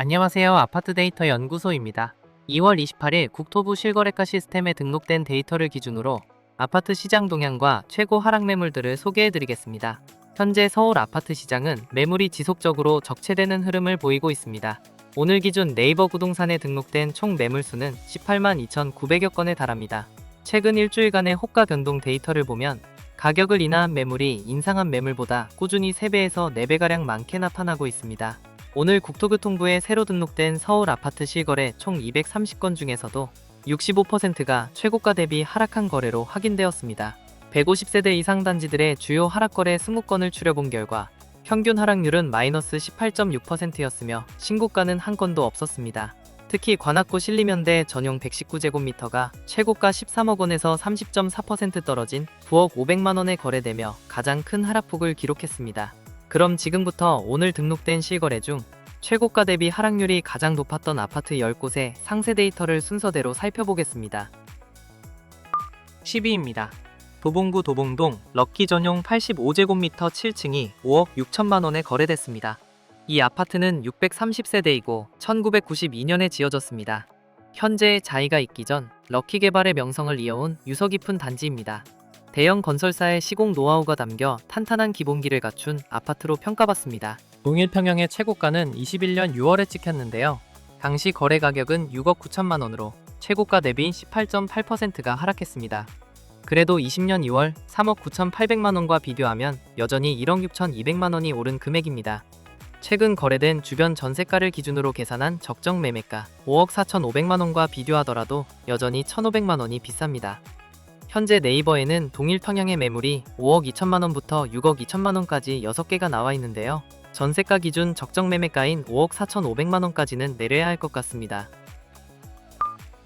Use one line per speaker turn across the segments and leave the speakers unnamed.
안녕하세요. 아파트 데이터 연구소입니다. 2월 28일 국토부 실거래가 시스템에 등록된 데이터를 기준으로 아파트 시장 동향과 최고 하락 매물들을 소개해드리겠습니다. 현재 서울 아파트 시장은 매물이 지속적으로 적체되는 흐름을 보이고 있습니다. 오늘 기준 네이버 부동산에 등록된 총 매물수는 18만 2,900여 건에 달합니다. 최근 일주일간의 호가 변동 데이터를 보면 가격을 인하한 매물이 인상한 매물보다 꾸준히 3배에서 4배가량 많게 나타나고 있습니다. 오늘 국토교통부에 새로 등록된 서울 아파트 실거래 총 230건 중에서도 65%가 최고가 대비 하락한 거래로 확인되었습니다. 150세대 이상 단지들의 주요 하락거래 20건을 추려본 결과 평균 하락률은 마이너스 18.6%였으며 신고가는 한 건도 없었습니다. 특히 관악구 신림현대 전용 119제곱미터가 최고가 13억 원에서 30.4% 떨어진 9억 500만 원에 거래되며 가장 큰 하락폭을 기록했습니다. 그럼 지금부터 오늘 등록된 실거래 중 최고가 대비 하락률이 가장 높았던 아파트 10곳의 상세 데이터를 순서대로 살펴보겠습니다. 10위입니다. 도봉구 도봉동 럭키 전용 85제곱미터 7층이 5억 6천만 원에 거래됐습니다. 이 아파트는 630세대이고 1992년에 지어졌습니다. 현재 자이가 있기 전 럭키 개발의 명성을 이어온 유서 깊은 단지입니다. 대형 건설사의 시공 노하우가 담겨 탄탄한 기본기를 갖춘 아파트로 평가받습니다. 동일 평형의 최고가는 21년 6월에 찍혔는데요. 당시 거래 가격은 6억 9천만 원으로 최고가 대비 18.8%가 하락했습니다. 그래도 20년 2월 3억 9,800만 원과 비교하면 여전히 1억 6,200만 원이 오른 금액입니다. 최근 거래된 주변 전세가를 기준으로 계산한 적정 매매가 5억 4,500만 원과 비교하더라도 여전히 1,500만 원이 비쌉니다. 현재 네이버에는 동일 평형의 매물이 5억 2천만 원부터 6억 2천만 원까지 6개가 나와 있는데요. 전세가 기준 적정 매매가인 5억 4,500만 원까지는 내려야 할 것 같습니다.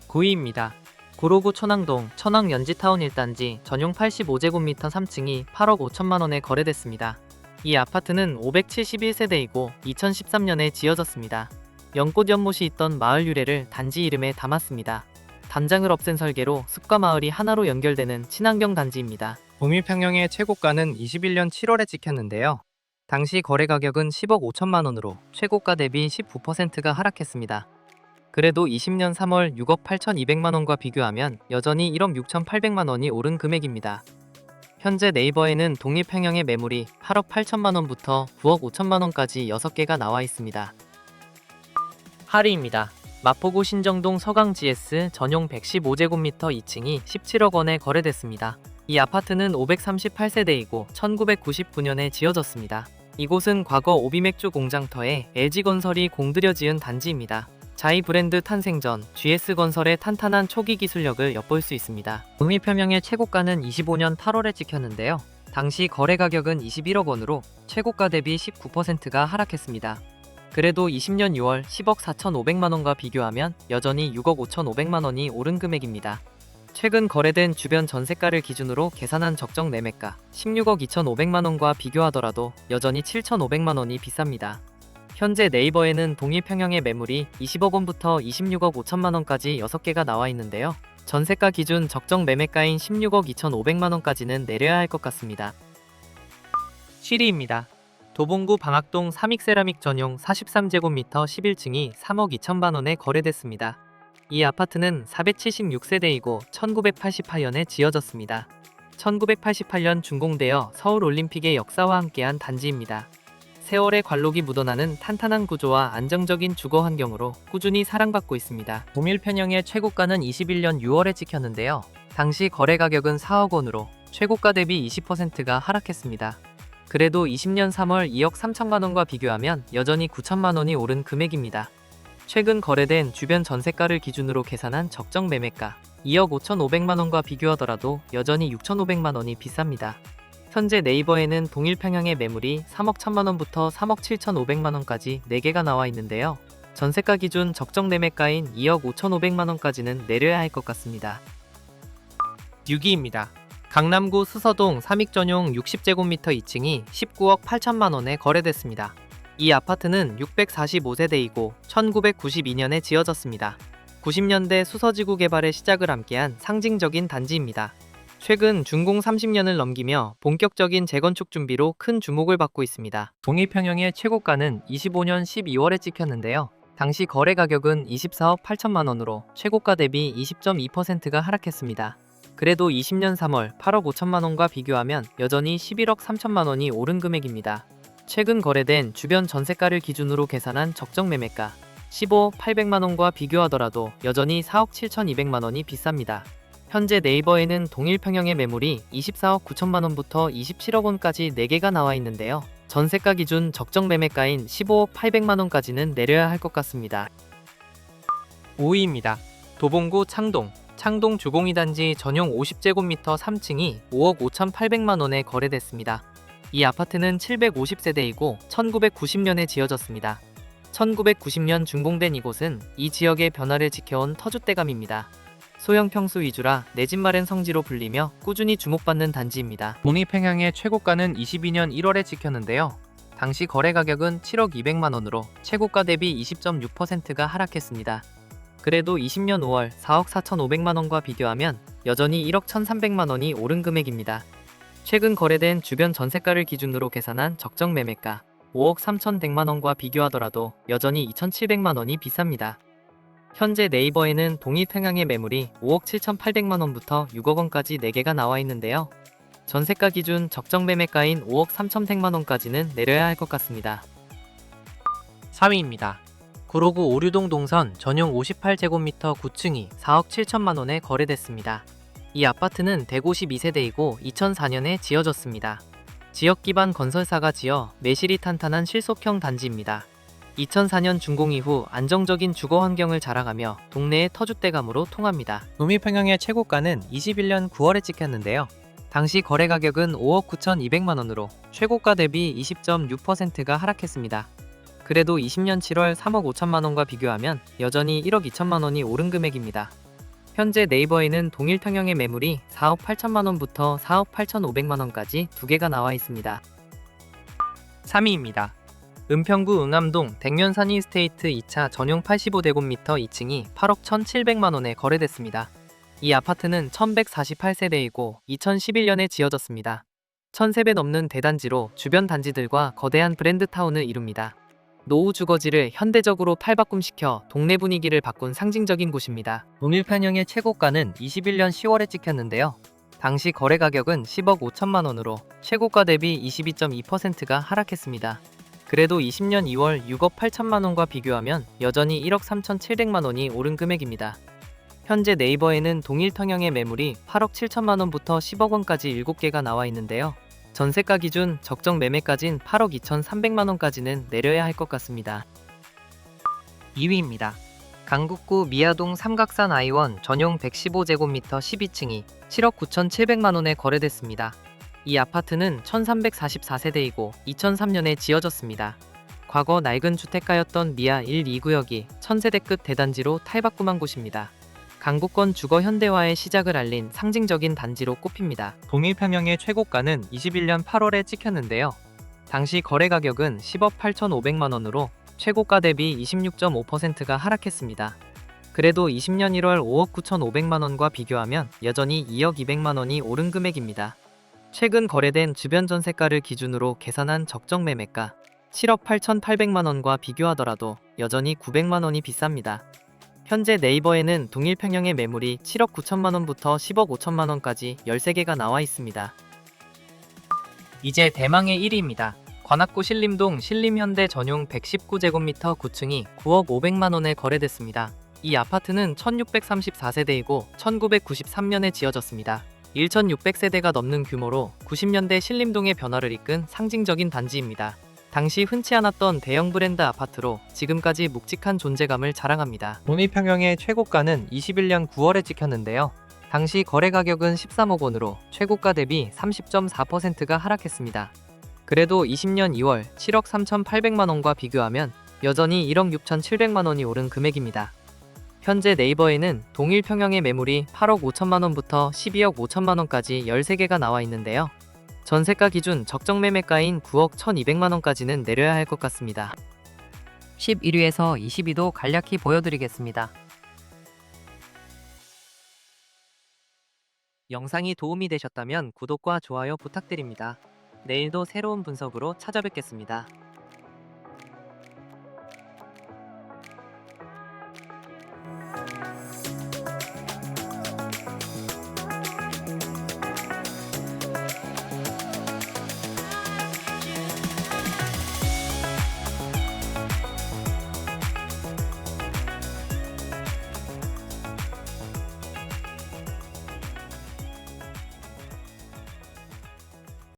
9위입니다. 구로구 천왕동 천왕 연지타운 1단지 전용 85제곱미터 3층이 8억 5천만 원에 거래됐습니다. 이 아파트는 571세대이고 2013년에 지어졌습니다. 연꽃 연못이 있던 마을 유래를 단지 이름에 담았습니다. 담장을 없앤 설계로 숲과 마을이 하나로 연결되는 친환경 단지입니다. 동일 평형의 최고가는 21년 7월에 찍혔는데요. 당시 거래 가격은 10억 5천만 원으로 최고가 대비 19%가 하락했습니다. 그래도 20년 3월 6억 8,200만 원과 비교하면 여전히 1억 6,800만 원이 오른 금액입니다. 현재 네이버에는 동일 평형의 매물이 8억 8천만 원부터 9억 5천만 원까지 6개가 나와 있습니다. 8위입니다. 마포구 신정동 서강 GS 전용 115제곱미터 2층이 17억 원에 거래됐습니다. 이 아파트는 538세대이고 1999년에 지어졌습니다. 이곳은 과거 오비맥주 공장터에 LG건설이 공들여 지은 단지입니다. 자이 브랜드 탄생 전 GS건설의 탄탄한 초기 기술력을 엿볼 수 있습니다. 동일 평형의 최고가는 25년 8월에 찍혔는데요. 당시 거래 가격은 21억 원으로 최고가 대비 19%가 하락했습니다. 그래도 20년 6월 10억 4,500만 원과 비교하면 여전히 6억 5,500만 원이 오른 금액입니다. 최근 거래된 주변 전세가를 기준으로 계산한 적정 매매가 16억 2,500만 원과 비교하더라도 여전히 7,500만 원이 비쌉니다. 현재 네이버에는 동일 평형의 매물이 20억 원부터 26억 5천만 원까지 6개가 나와 있는데요. 전세가 기준 적정 매매가인 16억 2,500만 원까지는 내려야 할 것 같습니다. 7위입니다. 도봉구 방학동 삼익세라믹 전용 43제곱미터 11층이 3억 2천만 원에 거래됐습니다. 이 아파트는 476세대이고 1988년에 지어졌습니다. 1988년 준공되어 서울올림픽의 역사와 함께한 단지입니다. 세월의 관록이 묻어나는 탄탄한 구조와 안정적인 주거 환경으로 꾸준히 사랑받고 있습니다. 동일 평형의 최고가는 21년 6월에 찍혔는데요. 당시 거래 가격은 4억 원으로 최고가 대비 20%가 하락했습니다. 그래도 20년 3월 2억 3천만 원과 비교하면 여전히 9천만 원이 오른 금액입니다. 최근 거래된 주변 전세가를 기준으로 계산한 적정 매매가 2억 5,500만 원과 비교하더라도 여전히 6,500만 원이 비쌉니다. 현재 네이버에는 동일 평형의 매물이 3억 1천만 원부터 3억 7,500만 원까지 4개가 나와 있는데요. 전세가 기준 적정 매매가인 2억 5,500만 원까지는 내려야 할 것 같습니다. 6위입니다. 강남구 수서동 삼익 전용 60제곱미터 2층이 19억 8천만 원에 거래됐습니다. 이 아파트는 645세대이고 1992년에 지어졌습니다. 90년대 수서지구 개발의 시작을 함께한 상징적인 단지입니다. 최근 준공 30년을 넘기며 본격적인 재건축 준비로 큰 주목을 받고 있습니다. 동일 평형의 최고가는 25년 12월에 찍혔는데요. 당시 거래 가격은 24억 8천만 원으로 최고가 대비 20.2%가 하락했습니다. 그래도 20년 3월 8억 5천만 원과 비교하면 여전히 11억 3천만 원이 오른 금액입니다. 최근 거래된 주변 전세가를 기준으로 계산한 적정 매매가 15억 800만 원과 비교하더라도 여전히 4억 7,200만 원이 비쌉니다. 현재 네이버에는 동일 평형의 매물이 24억 9천만 원부터 27억 원까지 4개가 나와 있는데요. 전세가 기준 적정 매매가인 15억 800만 원까지는 내려야 할 것 같습니다. 5위입니다. 도봉구 창동 주공이 단지 전용 50제곱미터 3층이 5억 5,800만 원에 거래됐습니다. 이 아파트는 750세대이고 1990년에 지어졌습니다. 1990년 준공된 이곳은 이 지역의 변화를 지켜온 터줏대감입니다. 소형 평수 위주라 내 집 마련 성지로 불리며 꾸준히 주목받는 단지입니다. 독립행향의 최고가는 22년 1월에 찍혔는데요. 당시 거래 가격은 7억 200만 원으로 최고가 대비 20.6%가 하락했습니다. 그래도 20년 5월 4억 4,500만 원과 비교하면 여전히 1억 1,300만 원이 오른 금액입니다. 최근 거래된 주변 전세가를 기준으로 계산한 적정 매매가 5억 3,100만 원과 비교하더라도 여전히 2,700만 원이 비쌉니다. 현재 네이버에는 동일 평형의 매물이 5억 7,800만 원부터 6억 원까지 4개가 나와 있는데요. 전세가 기준 적정 매매가인 5억 3,100만 원까지는 내려야 할 것 같습니다. 4위입니다. 구로구 오류동 동선 전용 58제곱미터 9층이 4억 7천만 원에 거래됐습니다. 이 아파트는 152세대이고 2004년에 지어졌습니다. 지역 기반 건설사가 지어 매실이 탄탄한 실속형 단지입니다. 2004년 준공 이후 안정적인 주거 환경을 자랑하며 동네의 터줏대감으로 통합니다. 독립평형의 최고가는 21년 9월에 찍혔는데요. 당시 거래 가격은 5억 9,200만 원으로 최고가 대비 20.6%가 하락했습니다. 그래도 20년 7월 3억 5천만 원과 비교하면 여전히 1억 2천만 원이 오른 금액입니다. 현재 네이버에는 동일 평형의 매물이 4억 8천만 원부터 4억 8,500만 원까지 2개가 나와 있습니다. 3위입니다. 은평구 응암동 댕면산 이스테이트 2차 전용 85제곱미터 2층이 8억 1,700만 원에 거래됐습니다. 이 아파트는 1148세대이고 2011년에 지어졌습니다. 1000세대 넘는 대단지로 주변 단지들과 거대한 브랜드 타운을 이룹니다. 노후 주거지를 현대적으로 탈바꿈시켜 동네 분위기를 바꾼 상징적인 곳입니다. 동일평형의 최고가는 21년 10월에 찍혔는데요. 당시 거래 가격은 10억 5천만 원으로 최고가 대비 22.2%가 하락했습니다. 그래도 20년 2월 6억 8천만 원과 비교하면 여전히 1억 3,700만 원이 오른 금액입니다. 현재 네이버에는 동일 평형의 매물이 8억 7천만 원부터 10억 원까지 7개가 나와 있는데요. 전세가 기준 적정 매매가진 8억 2,300만 원까지는 내려야 할 것 같습니다. 2위입니다. 강북구 미아동 삼각산 아이원 전용 115제곱미터 12층이 7억 9,700만 원에 거래됐습니다. 이 아파트는 1344세대이고 2003년에 지어졌습니다. 과거 낡은 주택가였던 미아 1, 2구역이 1000세대급 대단지로 탈바꿈한 곳입니다. 강북권 주거 현대화의 시작을 알린 상징적인 단지로 꼽힙니다. 동일평형의 최고가는 21년 8월에 찍혔는데요. 당시 거래 가격은 10억 8,500만 원으로 최고가 대비 26.5%가 하락했습니다. 그래도 20년 1월 5억 9,500만 원과 비교하면 여전히 2억 200만 원이 오른 금액입니다. 최근 거래된 주변 전세가를 기준으로 계산한 적정 매매가 7억 8,800만 원과 비교하더라도 여전히 900만 원이 비쌉니다. 현재 네이버에는 동일 평형의 매물이 7억 9천만 원부터 10억 5천만 원까지 13개가 나와 있습니다. 이제 대망의 1위입니다. 관악구 신림동 신림현대 전용 119제곱미터 9층이 9억 500만 원에 거래됐습니다. 이 아파트는 1634세대이고 1993년에 지어졌습니다. 1600세대가 넘는 규모로 90년대 신림동의 변화를 이끈 상징적인 단지입니다. 당시 흔치 않았던 대형 브랜드 아파트로 지금까지 묵직한 존재감을 자랑합니다. 독립평형의 최고가는 21년 9월에 찍혔는데요. 당시 거래 가격은 13억 원으로 최고가 대비 30.4%가 하락했습니다. 그래도 20년 2월 7억 3,800만 원과 비교하면 여전히 1억 6,700만 원이 오른 금액입니다. 현재 네이버에는 동일 평형의 매물이 8억 5천만 원부터 12억 5천만 원까지 13개가 나와 있는데요. 전세가 기준 적정 매매가인 9억 1,200만 원까지는 내려야 할 것 같습니다. 11위에서 20위도 간략히 보여드리겠습니다. 영상이 도움이 되셨다면 구독과 좋아요 부탁드립니다. 내일도 새로운 분석으로 찾아뵙겠습니다.